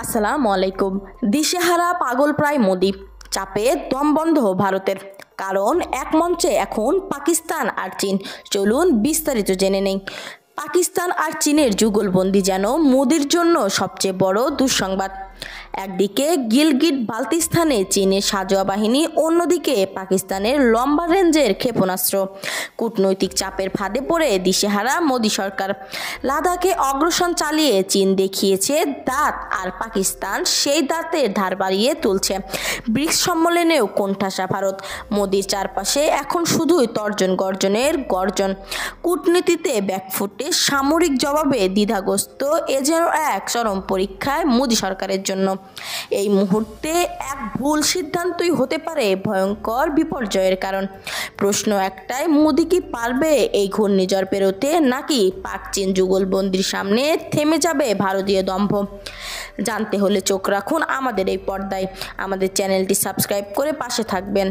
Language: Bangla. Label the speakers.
Speaker 1: আসসালামু আলাইকুম। দিশেহারা পাগল প্রায় মোদি, চাপে দম বন্ধ ভারতের। কারণ এক মঞ্চে এখন পাকিস্তান আর চীন। চলুন বিস্তারিত জেনে নেই। পাকিস্তান আর চীনের যুগলবন্দি যেন মোদির জন্য সবচেয়ে বড় দুঃসংবাদ। একদিকে গিলগিট বালতিস্তানে চীনের সাঁজোয়া বাহিনী, অন্যদিকে পাকিস্তানের লম্বা রেঞ্জের ক্ষেপণাস্ত্র। কূটনৈতিক চাপের ফাঁদে পড়ে দিশেহারা মোদি সরকার। লাদাখে অগ্রসন চালিয়ে চীন দেখিয়েছে দাঁত, আর পাকিস্তান সেই দাঁতের ধার বাড়িয়ে তুলছে। ব্রিক্স সম্মেলনেও কোণঠাসা ভারত। মোদির চারপাশে এখন শুধুই তর্জন গর্জনের গর্জন। কূটনীতিতে ব্যাকফুটে, সামরিক জবাবে দ্বিধাগ্রস্ত। এ যেন এক চরম পরীক্ষায় মোদি সরকারের জন্য। এই মুহূর্তে এক ভুল সিদ্ধান্তই হতে পারে ভয়ঙ্কর বিপর্যয়ের কারণ। প্রশ্ন একটাই, মোদি কি পারবে এই ঘূর্ণিঝড় পেরোতে, নাকি পাক চীন যুগলবন্দির সামনে থেমে যাবে ভারতীয় দম্ভ? জানতে হলে চোখ রাখুন আমাদের এই পর্দায়। আমাদের চ্যানেলটি সাবস্ক্রাইব করে পাশে থাকবেন।